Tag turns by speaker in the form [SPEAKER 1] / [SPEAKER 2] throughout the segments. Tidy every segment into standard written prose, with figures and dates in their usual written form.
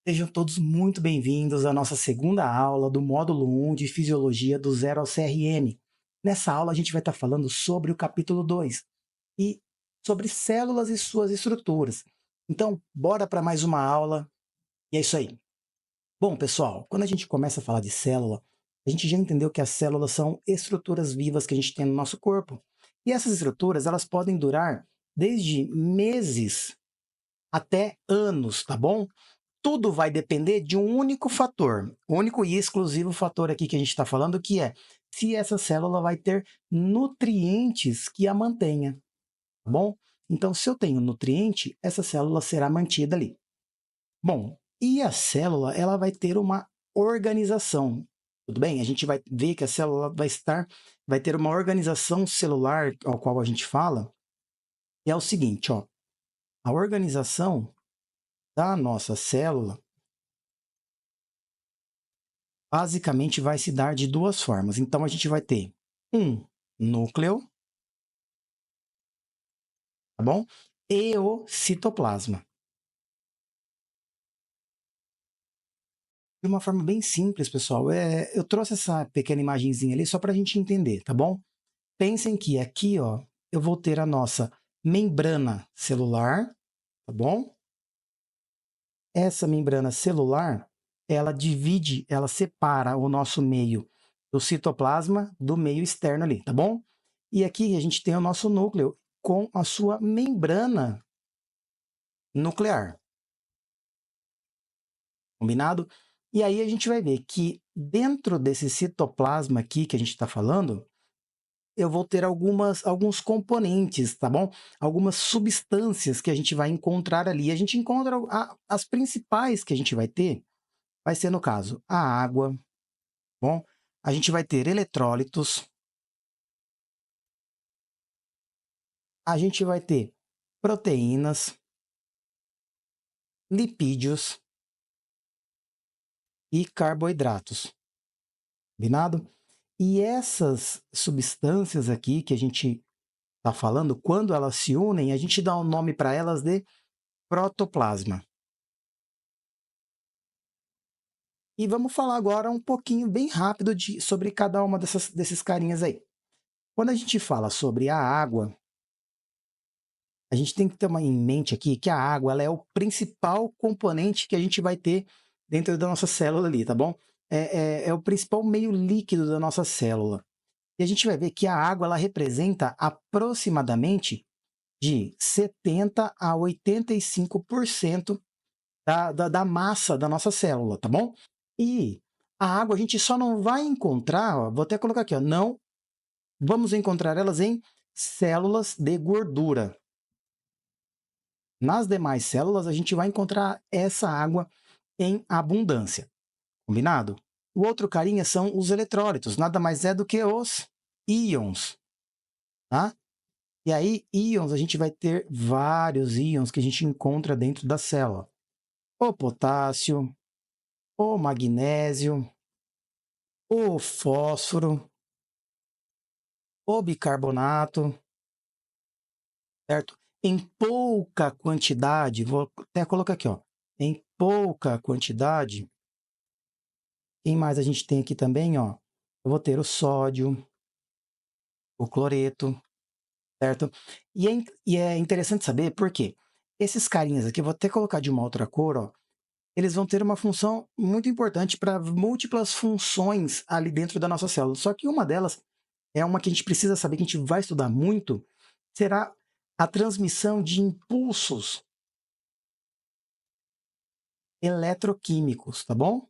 [SPEAKER 1] Sejam todos muito bem-vindos à nossa segunda aula do módulo 1 de Fisiologia do Zero ao CRM. Nessa aula, a gente vai estar falando sobre o capítulo 2 e sobre células e suas estruturas. Então, bora para mais uma aula e é isso aí. Bom, pessoal, quando a gente começa a falar de célula, a gente já entendeu que as células são estruturas vivas que a gente tem no nosso corpo. E essas estruturas, elas podem durar desde meses até anos, tá bom? Tudo vai depender de um único fator, o único e exclusivo fator aqui que a gente está falando, que é se essa célula vai ter nutrientes que a mantenha, tá bom? Então, se eu tenho nutriente, essa célula será mantida ali. Bom, e a célula, ela vai ter uma organização, tudo bem? A gente vai ver que a célula vai ter uma organização celular, ao qual a gente fala, que é o seguinte, ó, a organização da nossa célula basicamente vai se dar de duas formas. Então, a gente vai ter um núcleo, tá bom? E o citoplasma. De uma forma bem simples, pessoal. Eu trouxe essa pequena imagenzinha ali só para a gente entender, tá bom? Pensem que aqui, ó, eu vou ter a nossa membrana celular, tá bom? Essa membrana celular, ela separa o nosso meio do citoplasma do meio externo ali, tá bom? E aqui a gente tem o nosso núcleo com a sua membrana nuclear, combinado? E aí a gente vai ver que dentro desse citoplasma aqui que a gente está falando, eu vou ter alguns componentes, tá bom? Algumas substâncias que a gente vai encontrar ali. A gente encontra as principais que a gente vai ter, vai ser, no caso, a água, bom? A gente vai ter eletrólitos, a gente vai ter proteínas, lipídios e carboidratos, combinado? E essas substâncias aqui que a gente está falando, quando elas se unem, a gente dá o nome para elas de protoplasma. E vamos falar agora um pouquinho, bem rápido, sobre cada uma desses carinhas aí. Quando a gente fala sobre a água, a gente tem que ter em mente aqui que a água ela é o principal componente que a gente vai ter dentro da nossa célula ali, tá bom? É o principal meio líquido da nossa célula. E a gente vai ver que a água ela representa aproximadamente de 70 a 85% da massa da nossa célula, tá bom? E a água a gente só não vai encontrar, ó, vou até colocar aqui, ó, não vamos encontrar elas em células de gordura. Nas demais células, a gente vai encontrar essa água em abundância, combinado? O outro carinha são os eletrólitos, nada mais é do que os íons, tá? E aí, íons, a gente vai ter vários íons que a gente encontra dentro da célula. O potássio, o magnésio, o fósforo, o bicarbonato, certo? Em pouca quantidade, vou até colocar aqui, ó, em pouca quantidade, quem mais a gente tem aqui também, ó? Eu vou ter o sódio, o cloreto, certo? E é interessante saber por quê. Esses carinhas aqui, eu vou até colocar de uma outra cor, ó, eles vão ter uma função muito importante para múltiplas funções ali dentro da nossa célula. Só que uma delas é uma que a gente precisa saber, que a gente vai estudar muito, será a transmissão de impulsos eletroquímicos, tá bom?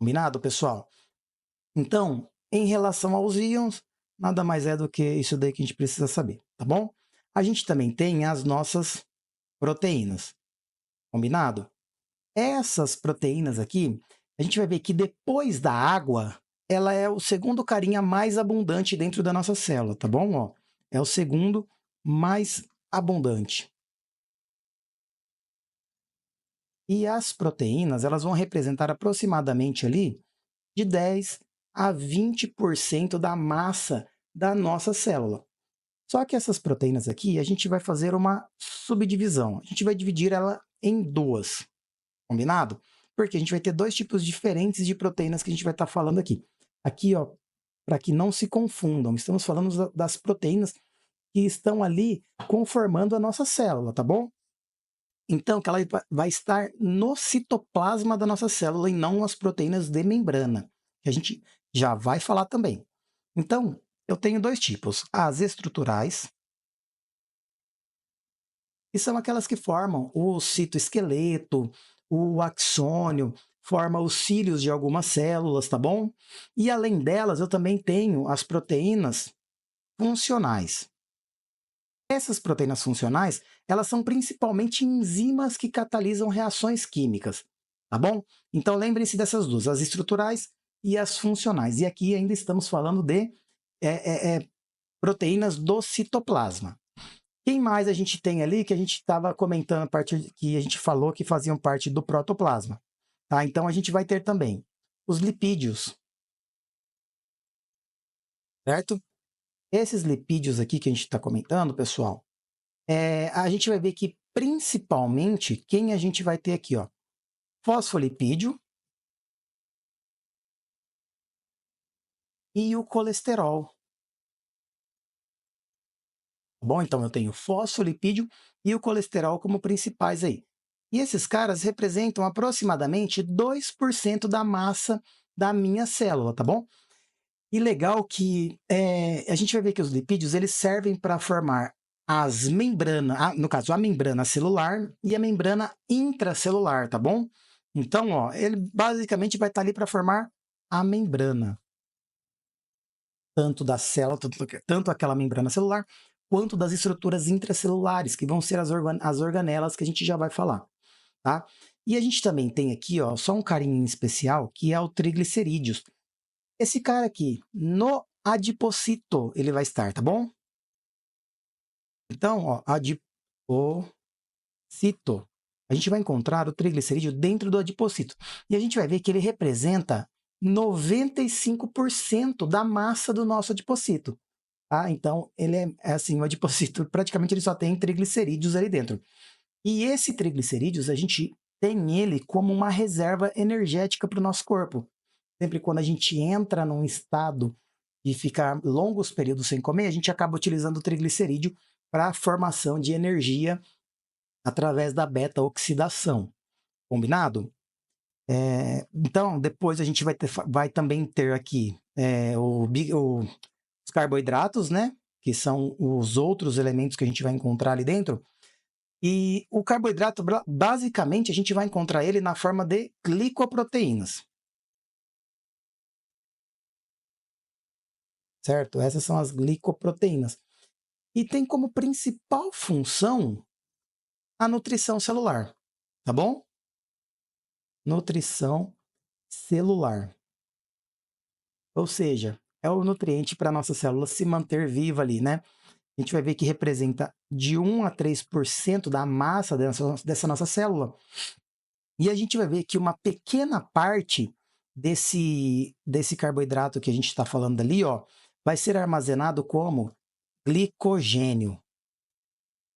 [SPEAKER 1] Combinado, pessoal? Então, em relação aos íons, nada mais é do que isso daí que a gente precisa saber, tá bom? A gente também tem as nossas proteínas, combinado? Essas proteínas aqui, a gente vai ver que depois da água, ela é o segundo carinha mais abundante dentro da nossa célula, tá bom? Ó, é o segundo mais abundante. E as proteínas, elas vão representar aproximadamente ali de 10 a 20% da massa da nossa célula. Só que essas proteínas aqui, a gente vai fazer uma subdivisão. A gente vai dividir ela em duas, combinado? Porque a gente vai ter dois tipos diferentes de proteínas que a gente vai estar falando aqui. Aqui, ó, para que não se confundam, estamos falando das proteínas que estão ali conformando a nossa célula, tá bom? Então, que ela vai estar no citoplasma da nossa célula e não as proteínas de membrana, que a gente já vai falar também. Então, eu tenho dois tipos, as estruturais, que são aquelas que formam o citoesqueleto, o axônio, forma os cílios de algumas células, tá bom? E além delas, eu também tenho as proteínas funcionais. Essas proteínas funcionais, elas são principalmente enzimas que catalisam reações químicas, tá bom? Então, lembrem-se dessas duas, as estruturais e as funcionais. E aqui ainda estamos falando de proteínas do citoplasma. Quem mais a gente tem ali que a gente estava comentando, a parte que a gente falou que faziam parte do protoplasma, tá? Então, a gente vai ter também os lipídios, certo? Esses lipídios aqui que a gente está comentando, pessoal, a gente vai ver que, principalmente, quem a gente vai ter aqui, ó, fosfolipídio e o colesterol. Bom, então eu tenho fosfolipídio e o colesterol como principais aí. E esses caras representam aproximadamente 2% da massa da minha célula, tá bom? E legal que a gente vai ver que os lipídios eles servem para formar as membranas, no caso, a membrana celular e a membrana intracelular, tá bom? Então, ó, ele basicamente vai estar ali para formar a membrana, tanto da célula, tanto aquela membrana celular, quanto das estruturas intracelulares, que vão ser as organelas que a gente já vai falar, tá? E a gente também tem aqui, ó, só um carinho em especial, que é o triglicerídeos. Esse cara aqui, no adipocito, ele vai estar, tá bom? Então, ó, adipocito. A gente vai encontrar o triglicerídeo dentro do adipocito. E a gente vai ver que ele representa 95% da massa do nosso adipocito. Tá? Então, ele é assim, o adipocito, praticamente ele só tem triglicerídeos ali dentro. E esse triglicerídeos, a gente tem ele como uma reserva energética para o nosso corpo. Sempre quando a gente entra num estado de ficar longos períodos sem comer, a gente acaba utilizando o triglicerídeo para a formação de energia através da beta-oxidação. Combinado? Então, depois a gente vai também ter aqui os carboidratos, né? Que são os outros elementos que a gente vai encontrar ali dentro. E o carboidrato, basicamente, a gente vai encontrar ele na forma de glicoproteínas. Certo? Essas são as glicoproteínas. E tem como principal função a nutrição celular, tá bom? Nutrição celular. Ou seja, é o nutriente para a nossa célula se manter viva ali, né? A gente vai ver que representa de 1 a 3% da massa dessa nossa célula. E a gente vai ver que uma pequena parte desse carboidrato que a gente está falando ali, ó, vai ser armazenado como glicogênio,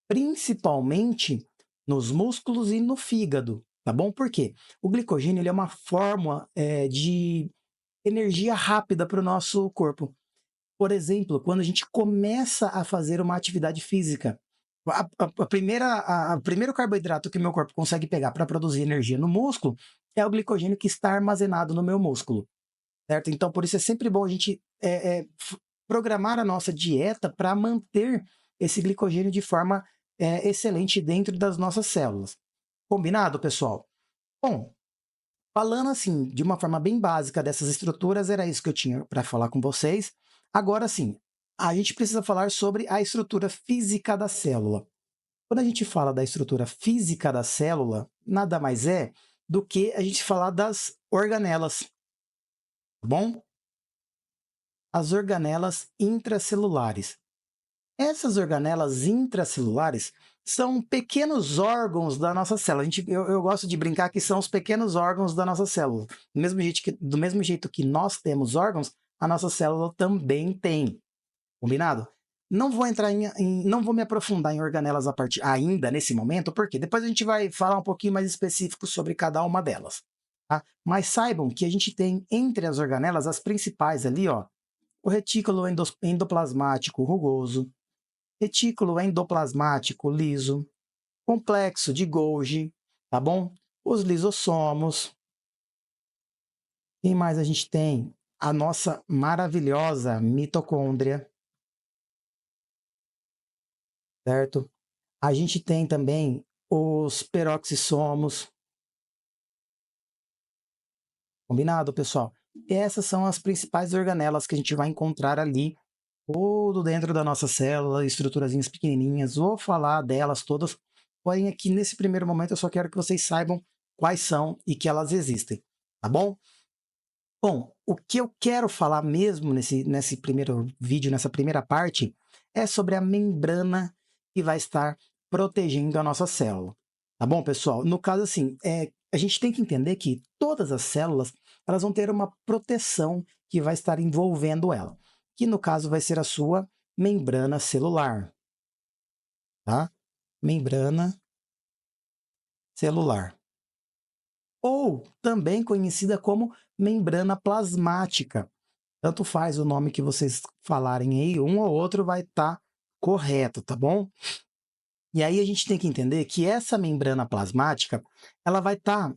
[SPEAKER 1] principalmente nos músculos e no fígado, tá bom? Por quê? O glicogênio ele é uma forma de energia rápida para o nosso corpo. Por exemplo, quando a gente começa a fazer uma atividade física, o primeiro carboidrato que o meu corpo consegue pegar para produzir energia no músculo é o glicogênio que está armazenado no meu músculo, certo? Então, por isso é sempre bom a gente programar a nossa dieta para manter esse glicogênio de forma excelente dentro das nossas células. Combinado, pessoal? Bom, falando assim, de uma forma bem básica dessas estruturas, era isso que eu tinha para falar com vocês. Agora sim, a gente precisa falar sobre a estrutura física da célula. Quando a gente fala da estrutura física da célula, nada mais é do que a gente falar das organelas, tá bom? As organelas intracelulares. Essas organelas intracelulares são pequenos órgãos da nossa célula. Eu gosto de brincar que são os pequenos órgãos da nossa célula. Do mesmo jeito que nós temos órgãos, a nossa célula também tem. Combinado? não vou entrar não vou me aprofundar em organelas ainda nesse momento, porque depois a gente vai falar um pouquinho mais específico sobre cada uma delas. Tá? Mas saibam que a gente tem entre as organelas as principais ali, ó, o retículo endoplasmático rugoso, retículo endoplasmático liso, complexo de Golgi, tá bom? Os lisossomos. Quem mais a gente tem? A nossa maravilhosa mitocôndria, certo? A gente tem também os peroxissomos. Combinado, pessoal? Essas são as principais organelas que a gente vai encontrar ali, tudo dentro da nossa célula, estruturazinhas pequenininhas. Vou falar delas todas, porém aqui nesse primeiro momento eu só quero que vocês saibam quais são e que elas existem, tá bom? Bom, o que eu quero falar mesmo nesse primeiro vídeo, nessa primeira parte, é sobre a membrana que vai estar protegendo a nossa célula. Tá bom, pessoal? No caso, assim, a gente tem que entender que todas as células elas vão ter uma proteção que vai estar envolvendo ela, que no caso vai ser a sua membrana celular, tá? Membrana celular. Ou também conhecida como membrana plasmática. Tanto faz o nome que vocês falarem aí, um ou outro vai estar correto, tá bom? E aí a gente tem que entender que essa membrana plasmática, ela vai estar,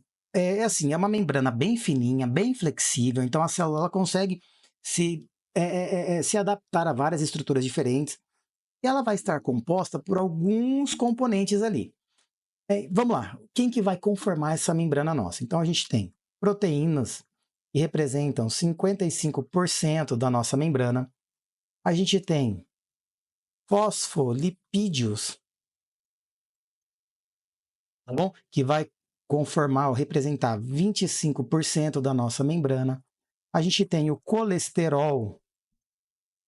[SPEAKER 1] assim, é uma membrana bem fininha, bem flexível, então a célula ela consegue se adaptar a várias estruturas diferentes, e ela vai estar composta por alguns componentes ali. Vamos lá, quem que vai conformar essa membrana nossa? Então a gente tem proteínas, que representam 55% da nossa membrana. A gente tem fosfolipídios, tá bom? Que vai conformar ou representar 25% da nossa membrana. A gente tem o colesterol,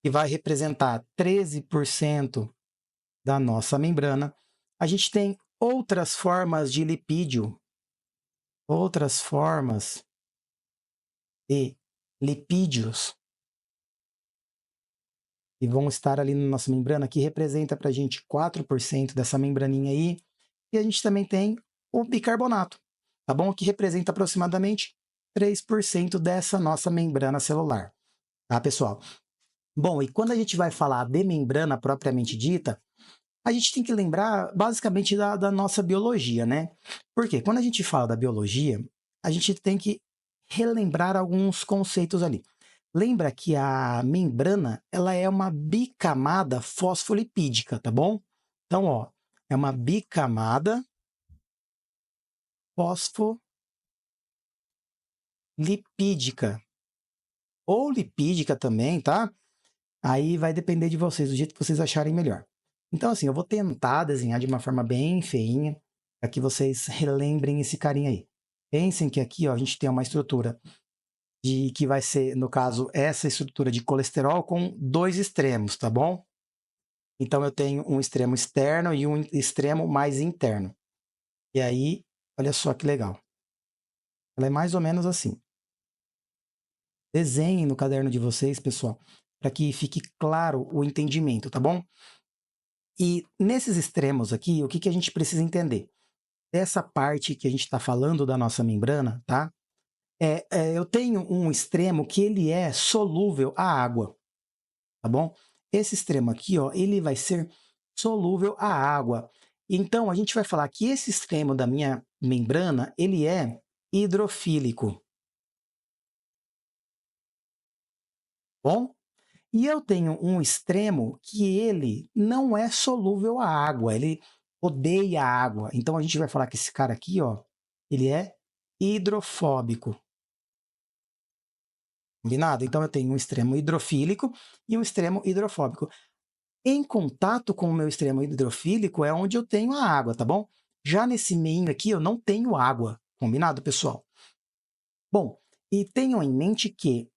[SPEAKER 1] que vai representar 13% da nossa membrana. A gente tem outras formas de lipídio, outras formas de lipídios, que vão estar ali na nossa membrana, que representa para a gente 4% dessa membraninha aí. E a gente também tem o bicarbonato, tá bom? Que representa aproximadamente 3% dessa nossa membrana celular, tá, pessoal? Bom, e quando a gente vai falar de membrana propriamente dita, a gente tem que lembrar basicamente da nossa biologia, né? Porque quando a gente fala da biologia, a gente tem que relembrar alguns conceitos ali. Lembra que a membrana, ela é uma bicamada fosfolipídica, tá bom? Então, ó, é uma bicamada fosfolipídica. Ou lipídica também, tá? Aí vai depender de vocês, do jeito que vocês acharem melhor. Então, assim, eu vou tentar desenhar de uma forma bem feinha, para que vocês relembrem esse carinha aí. Pensem que aqui, ó, a gente tem uma estrutura que vai ser, no caso, essa estrutura de colesterol com dois extremos, tá bom? Então, eu tenho um extremo externo e um extremo mais interno. E aí, olha só que legal. Ela é mais ou menos assim. Desenhem no caderno de vocês, pessoal, para que fique claro o entendimento, tá bom? E nesses extremos aqui, o que a gente precisa entender? Essa parte que a gente está falando da nossa membrana, tá? Eu tenho um extremo que ele é solúvel à água, tá bom? Esse extremo aqui, ó, ele vai ser solúvel à água. Então, a gente vai falar que esse extremo da minha membrana, ele é hidrofílico, bom? E eu tenho um extremo que ele não é solúvel à água, ele odeia a água. Então, a gente vai falar que esse cara aqui, ó, ele é hidrofóbico. Combinado? Então, eu tenho um extremo hidrofílico e um extremo hidrofóbico. Em contato com o meu extremo hidrofílico é onde eu tenho a água, tá bom? Já nesse meio aqui, eu não tenho água. Combinado, pessoal? Bom, e tenham em mente que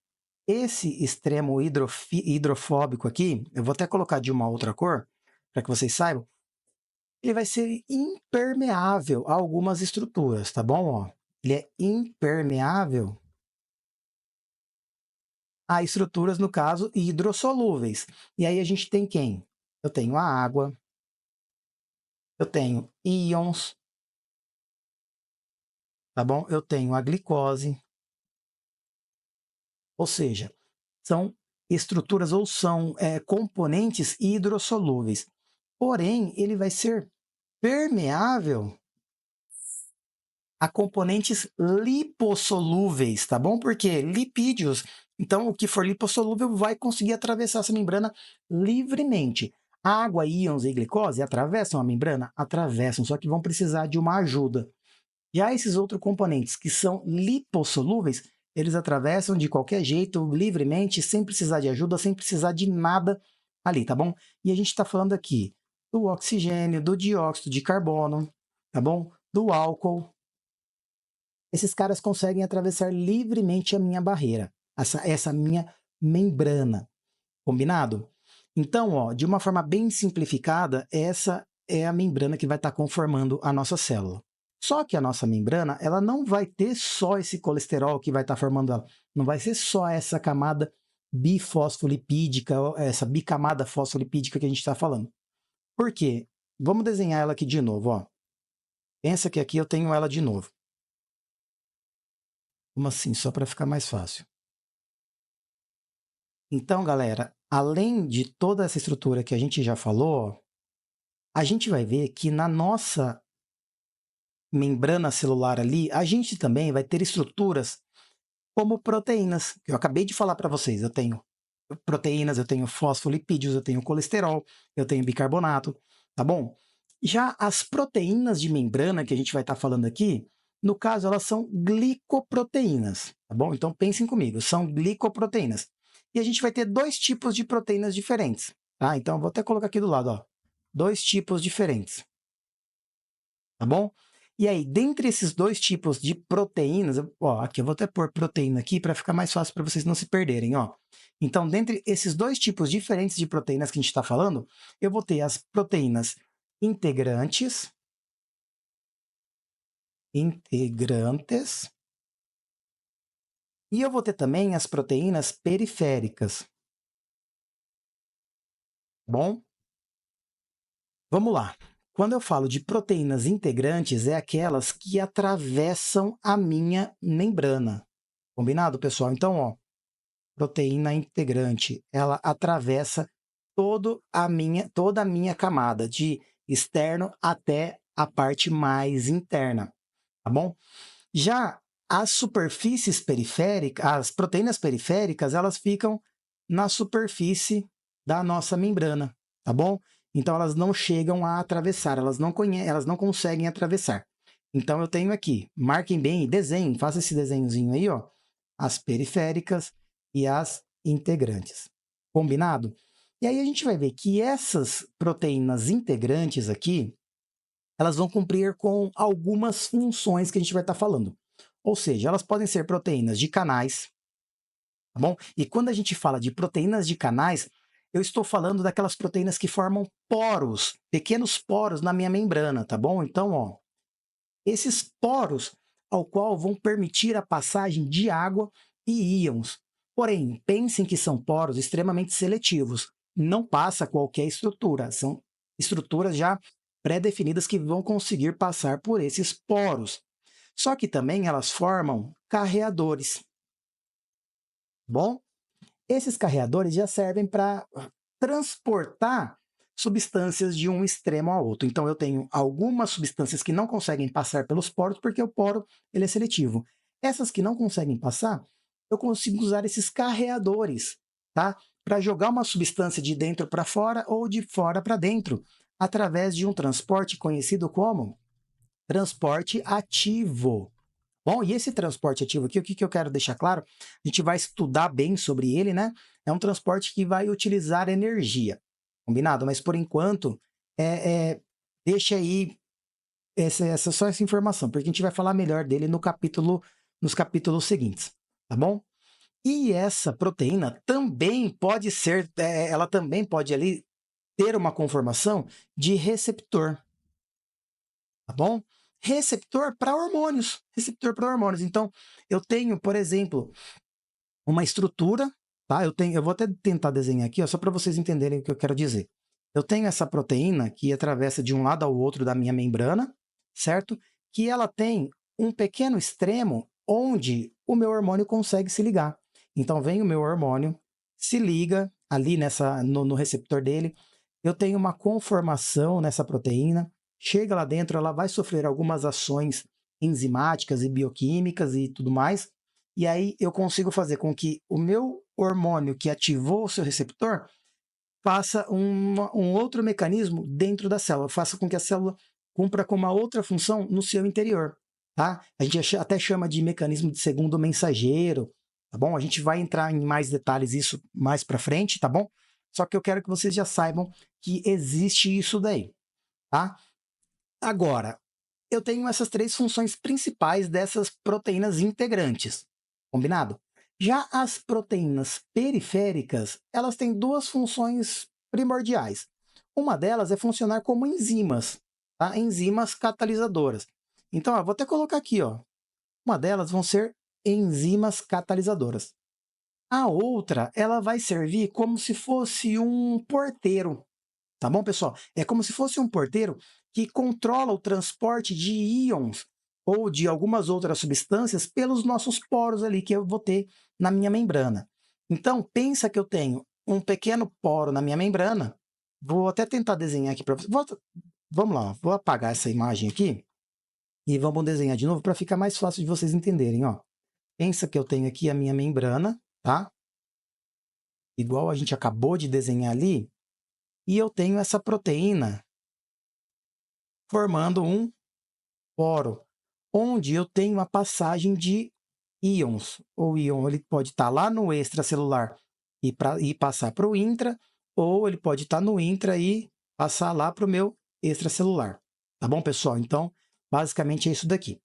[SPEAKER 1] esse extremo hidrofóbico aqui, eu vou até colocar de uma outra cor, para que vocês saibam, ele vai ser impermeável a algumas estruturas, tá bom? Ó, ele é impermeável a estruturas, no caso, hidrossolúveis. E aí a gente tem quem? eu tenho a água, eu tenho íons, tá bom? Eu tenho a glicose, ou seja, são estruturas ou são componentes hidrossolúveis. Porém, ele vai ser permeável a componentes lipossolúveis, tá bom? Porque lipídios, então o que for lipossolúvel vai conseguir atravessar essa membrana livremente. Água, íons e glicose atravessam a membrana? Atravessam, só que vão precisar de uma ajuda. Já esses outros componentes que são lipossolúveis, eles atravessam de qualquer jeito, livremente, sem precisar de ajuda, sem precisar de nada ali, tá bom? E a gente está falando aqui do oxigênio, do dióxido de carbono, tá bom? Do álcool. Esses caras conseguem atravessar livremente a minha barreira, essa minha membrana, combinado? Então, ó, de uma forma bem simplificada, essa é a membrana que vai estar conformando a nossa célula. Só que a nossa membrana, ela não vai ter só esse colesterol que vai estar formando ela, não vai ser só essa camada bifosfolipídica, essa bicamada fosfolipídica que a gente está falando. Por quê? Vamos desenhar ela aqui de novo, ó. Pensa que aqui eu tenho ela de novo. Como assim? Só para ficar mais fácil. Então, galera, além de toda essa estrutura que a gente já falou, a gente vai ver que na nossa membrana celular ali, a gente também vai ter estruturas como proteínas, que eu acabei de falar para vocês. Eu tenho proteínas, eu tenho fosfolipídios, eu tenho colesterol, eu tenho bicarbonato, tá bom? Já as proteínas de membrana que a gente vai estar falando aqui, no caso, elas são glicoproteínas, tá bom? Então, pensem comigo, são glicoproteínas. E a gente vai ter dois tipos de proteínas diferentes, tá? Então, eu vou até colocar aqui do lado, ó. Dois tipos diferentes, tá bom? E aí, dentre esses dois tipos de proteínas, ó, aqui eu vou até pôr proteína aqui para ficar mais fácil para vocês não se perderem, ó. Então, dentre esses dois tipos diferentes de proteínas que a gente está falando, eu vou ter as proteínas integrantes, integrantes, e eu vou ter também as proteínas periféricas, tá bom? Vamos lá. Quando eu falo de proteínas integrantes, é aquelas que atravessam a minha membrana. Combinado, pessoal? Então, ó, proteína integrante, ela atravessa toda a minha camada, de externo até a parte mais interna, tá bom? Já as superfícies periféricas, as proteínas periféricas, elas ficam na superfície da nossa membrana, tá bom? Então, elas não chegam a atravessar, elas não conseguem atravessar. Então, eu tenho aqui, marquem bem, desenhem, faça esse desenhozinho aí, ó, as periféricas e as integrantes. Combinado? E aí a gente vai ver que essas proteínas integrantes aqui, elas vão cumprir com algumas funções que a gente vai estar falando. Ou seja, elas podem ser proteínas de canais, tá bom? E quando a gente fala de proteínas de canais, eu estou falando daquelas proteínas que formam poros, pequenos poros na minha membrana, tá bom? Então, ó, esses poros ao qual vão permitir a passagem de água e íons. Porém, pensem que são poros extremamente seletivos. Não passa qualquer estrutura, são estruturas já pré-definidas que vão conseguir passar por esses poros. Só que também elas formam carreadores. Bom, esses carreadores já servem para transportar substâncias de um extremo ao outro. Então, eu tenho algumas substâncias que não conseguem passar pelos poros, porque o poro ele é seletivo. Essas que não conseguem passar, eu consigo usar esses carreadores, tá? Para jogar uma substância de dentro para fora ou de fora para dentro, através de um transporte conhecido como transporte ativo. Bom, e esse transporte ativo aqui, o que eu quero deixar claro? A gente vai estudar bem sobre ele, né? É um transporte que vai utilizar energia, combinado? Mas, por enquanto, deixa aí só essa informação, porque a gente vai falar melhor dele nos capítulos seguintes, tá bom? E essa proteína também pode ser, ela também pode ali ter uma conformação de receptor, tá bom? Receptor para hormônios, receptor para hormônios. Então, eu tenho, por exemplo, uma estrutura, tá? Eu vou até tentar desenhar aqui, ó, só para vocês entenderem o que eu quero dizer. eu tenho essa proteína que atravessa de um lado ao outro da minha membrana, certo? Que ela tem um pequeno extremo onde o meu hormônio consegue se ligar. Então, vem o meu hormônio, se liga ali no receptor dele, eu tenho uma conformação nessa proteína, chega lá dentro, ela vai sofrer algumas ações enzimáticas e bioquímicas e tudo mais, e aí eu consigo fazer com que o meu hormônio que ativou o seu receptor faça um outro mecanismo dentro da célula, faça com que a célula cumpra com uma outra função no seu interior, tá? A gente até chama de mecanismo de segundo mensageiro, tá bom? A gente vai entrar em mais detalhes isso mais para frente, tá bom? Só que eu quero que vocês já saibam que existe isso daí, tá? Agora, eu tenho essas três funções principais dessas proteínas integrantes, combinado? Já as proteínas periféricas, elas têm duas funções primordiais. Uma delas é funcionar como enzimas, tá? Enzimas catalisadoras. Então, vou até colocar aqui, ó. Uma delas vão ser enzimas catalisadoras. A outra, ela vai servir como se fosse um porteiro, tá bom, pessoal? É como se fosse um porteiro que controla o transporte de íons ou de algumas outras substâncias pelos nossos poros ali que eu vou ter na minha membrana. Então, pensa que eu tenho um pequeno poro na minha membrana. Vou até tentar desenhar aqui para vocês. Vamos lá, vou apagar essa imagem aqui e vamos desenhar de novo para ficar mais fácil de vocês entenderem. Ó. Pensa que eu tenho aqui a minha membrana, tá? Igual a gente acabou de desenhar ali, e eu tenho essa proteína formando um poro, onde eu tenho a passagem de íons. O íon ele pode estar lá no extracelular e passar para o intra, ou ele pode estar no intra e passar lá para o meu extracelular. Tá bom, pessoal? Então, basicamente é isso daqui.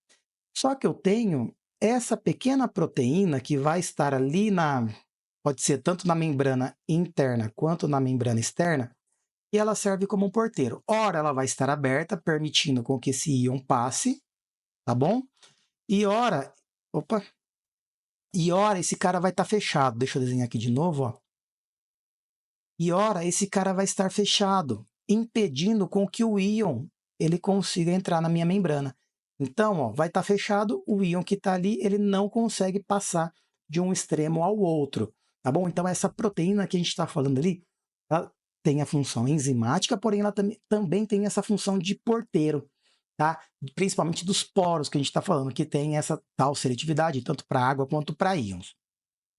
[SPEAKER 1] Só que eu tenho essa pequena proteína que vai estar ali pode ser tanto na membrana interna quanto na membrana externa, e ela serve como um porteiro. Ora, ela vai estar aberta, permitindo com que esse íon passe, tá bom? E ora, opa, e ora esse cara vai estar fechado. Deixa eu desenhar aqui de novo, ó. E ora esse cara vai estar fechado, impedindo com que o íon ele consiga entrar na minha membrana. Então, ó, vai estar fechado, o íon que está ali, ele não consegue passar de um extremo ao outro, tá bom? Então, essa proteína que a gente está falando ali, ela tem a função enzimática, porém ela também tem essa função de porteiro, tá? Principalmente dos poros que a gente está falando, que tem essa tal seletividade, tanto para água quanto para íons.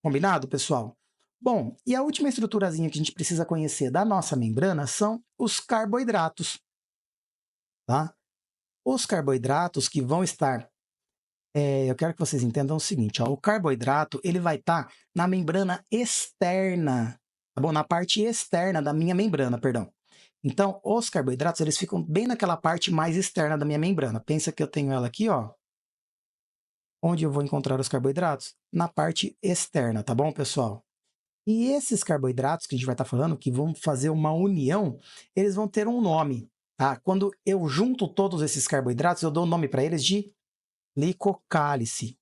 [SPEAKER 1] Combinado, pessoal? Bom, e a última estruturazinha que a gente precisa conhecer da nossa membrana são os carboidratos, tá? Os carboidratos que vão estar... eu quero que vocês entendam o seguinte, ó, o carboidrato ele vai estar na membrana externa, tá bom? Na parte externa da minha membrana, perdão. Então, os carboidratos eles ficam bem naquela parte mais externa da minha membrana. Pensa que eu tenho ela aqui, ó. Onde eu vou encontrar os carboidratos? Na parte externa, tá bom, pessoal? E esses carboidratos que a gente vai estar falando, que vão fazer uma união, eles vão ter um nome. Tá? Quando eu junto todos esses carboidratos, eu dou o nome para eles de glicocálice.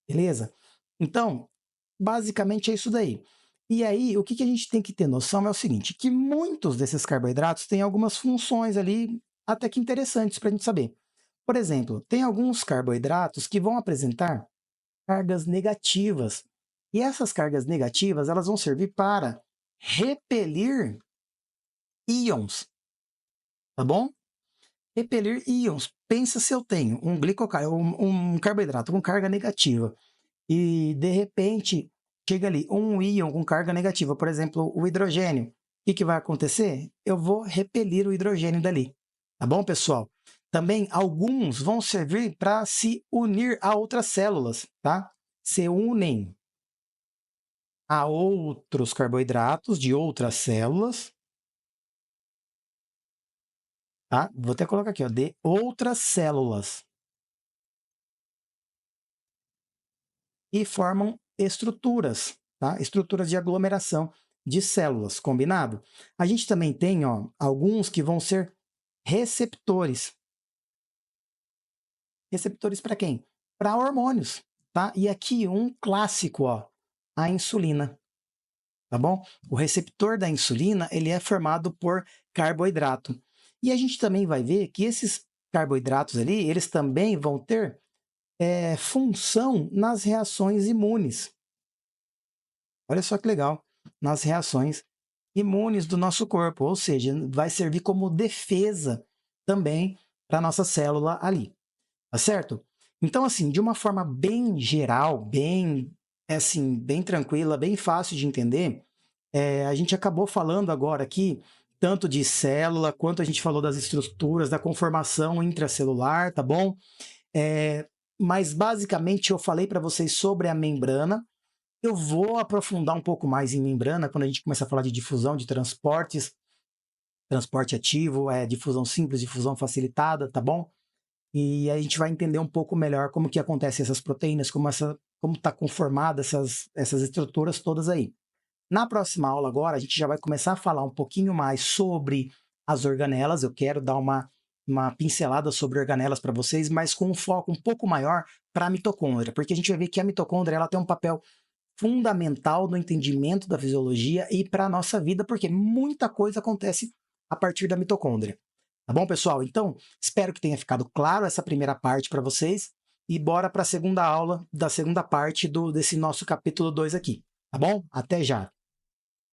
[SPEAKER 1] Beleza? Então, basicamente é isso daí. E aí, o que a gente tem que ter noção é o seguinte, que muitos desses carboidratos têm algumas funções ali até que interessantes para a gente saber. Por exemplo, tem alguns carboidratos que vão apresentar cargas negativas. E essas cargas negativas, elas vão servir para repelir íons, tá bom? Repelir íons. Pensa se eu tenho um carboidrato com carga negativa e, de repente, chega ali um íon com carga negativa, por exemplo, o hidrogênio. O que vai acontecer? Eu vou repelir o hidrogênio dali. Tá bom, pessoal? Também alguns vão servir para se unir a outras células, tá? Se unem a outros carboidratos de outras células, tá? Vou até colocar aqui, ó, de outras células. E formam estruturas, tá? Estruturas de aglomeração de células, combinado? A gente também tem, ó, alguns que vão ser receptores. Receptores para quem? Para hormônios, tá? E aqui um clássico, ó, a insulina. tá bom? O receptor da insulina, ele é formado por carboidrato. E a gente também vai ver que esses carboidratos ali, eles também vão ter função nas reações imunes. Olha só que legal, nas reações imunes do nosso corpo, ou seja, vai servir como defesa também para a nossa célula ali, tá certo? Então, assim, de uma forma bem geral, bem, assim, bem tranquila, bem fácil de entender, a gente acabou falando agora aqui tanto de célula, quanto a gente falou das estruturas, da conformação intracelular, tá bom? Mas, basicamente, eu falei para vocês sobre a membrana. Eu vou aprofundar um pouco mais em membrana quando a gente começar a falar de difusão de transportes, transporte ativo, difusão simples, difusão facilitada, tá bom? E a gente vai entender um pouco melhor como que acontecem essas proteínas, como está conformada essas estruturas todas aí. Na próxima aula agora, a gente já vai começar a falar um pouquinho mais sobre as organelas. Eu quero dar uma pincelada sobre organelas para vocês, mas com um foco um pouco maior para a mitocôndria, porque a gente vai ver que a mitocôndria ela tem um papel fundamental no entendimento da fisiologia e para a nossa vida, porque muita coisa acontece a partir da mitocôndria. Tá bom, pessoal? Então, espero que tenha ficado claro essa primeira parte para vocês e bora para a segunda aula da segunda parte desse nosso capítulo 2 aqui, tá bom? Até já!